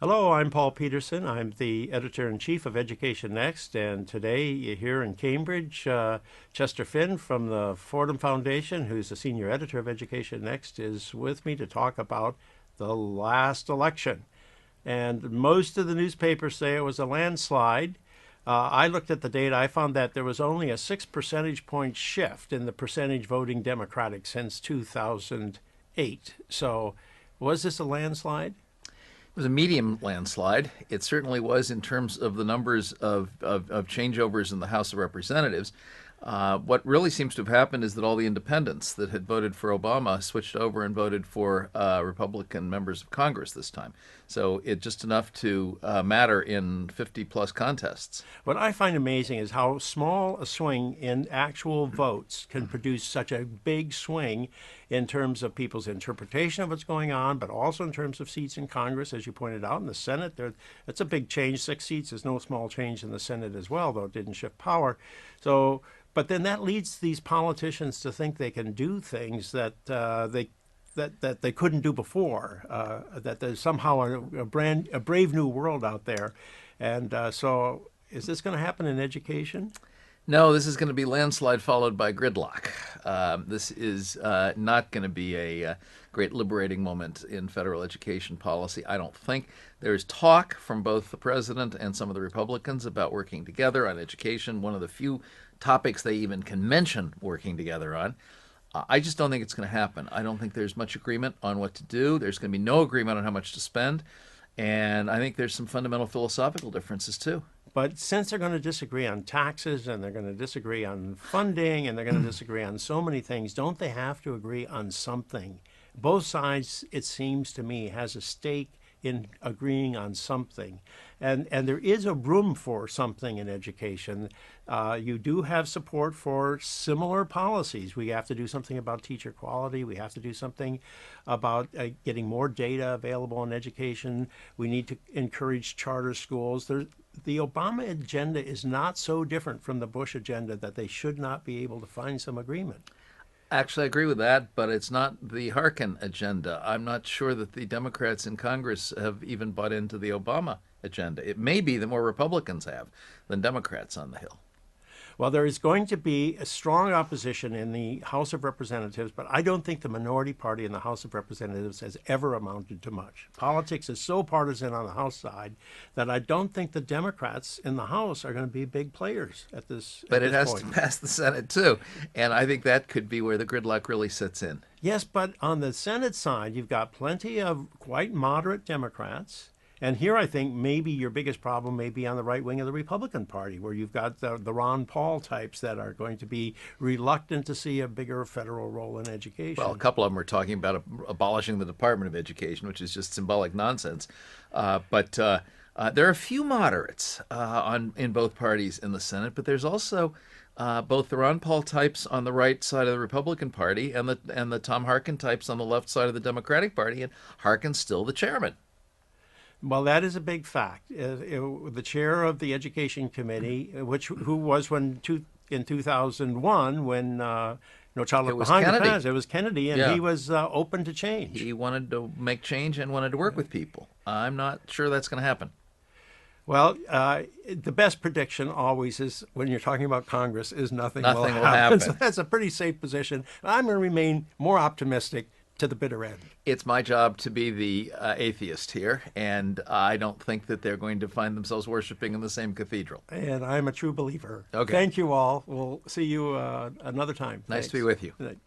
Hello, I'm Paul Peterson. I'm the editor-in-chief of EducationNext, and today here in Cambridge, Chester Finn from the Fordham Foundation, who's the senior editor of EducationNext, is with me to talk about the last election. And most of the newspapers say it was a landslide. I looked at the data. I found that there was only a 6 percentage point shift in the percentage voting Democratic since 2008. So was this a landslide? It was a medium landslide. It certainly was in terms of the numbers of changeovers in the House of Representatives. What really seems to have happened is that all the independents that had voted for Obama switched over and voted for Republican members of Congress this time. So it's just enough to matter in 50 plus contests. What I find amazing is how small a swing in actual votes can produce such a big swing in terms of people's interpretation of what's going on, but also in terms of seats in Congress, as you pointed out. In the Senate, that's a big change. 6 seats is no small change in the Senate as well, though it didn't shift power. So, but then that leads these politicians to think they can do things that they couldn't do before. That there's somehow a brave new world out there, and so is this going to happen in education? No, this is going to be landslide followed by gridlock. This is not going to be a great liberating moment in federal education policy, I don't think. There's talk from both the president and some of the Republicans about working together on education, one of the few topics they even can mention working together on. I just don't think it's going to happen. I don't think there's much agreement on what to do. There's going to be no agreement on how much to spend. And I think there's some fundamental philosophical differences, too. But since they're going to disagree on taxes and they're going to disagree on funding and they're going to disagree on so many things, don't they have to agree on something? Both sides, it seems to me, has a stake in agreeing on something. And there is a room for something in education. You do have support for similar policies. We have to do something about teacher quality. We have to do something about getting more data available in education. We need to encourage charter schools. The Obama agenda is not so different from the Bush agenda that they should not be able to find some agreement. Actually, I agree with that, but it's not the Harkin agenda. I'm not sure that the Democrats in Congress have even bought into the Obama agenda. It may be that more Republicans have than Democrats on the Hill. Well, there is going to be a strong opposition in the House of Representatives, but I don't think the minority party in the House of Representatives has ever amounted to much. Politics is so partisan on the House side that I don't think the Democrats in the House are going to be big players at this But at it this has point. to pass the Senate, too. And I think that could be where the gridlock really sets in. Yes, but on the Senate side, you've got plenty of quite moderate Democrats. And here I think maybe your biggest problem may be on the right wing of the Republican Party, where you've got the Ron Paul types that are going to be reluctant to see a bigger federal role in education. Well, a couple of them are talking about abolishing the Department of Education, which is just symbolic nonsense. But there are a few moderates in both parties in the Senate, but there's also both the Ron Paul types on the right side of the Republican Party and the Tom Harkin types on the left side of the Democratic Party, and Harkin's still the chairman. Well, that is a big fact. The chair of the Education Committee, who was in 2001 when No Child Left Behind was passed, it was Kennedy, and Yeah. he was open to change. He wanted to make change and wanted to work with people. I'm not sure that's going to happen. Well, the best prediction always is when you're talking about Congress is nothing will Nothing will happen. happen. So that's a pretty safe position. I'm going to remain more optimistic to the bitter end. It's my job to be the atheist here, and I don't think that they're going to find themselves worshiping in the same cathedral. And I'm a true believer. Okay. Thank you all. We'll see you another time. Nice Thanks. to be with you. Good night.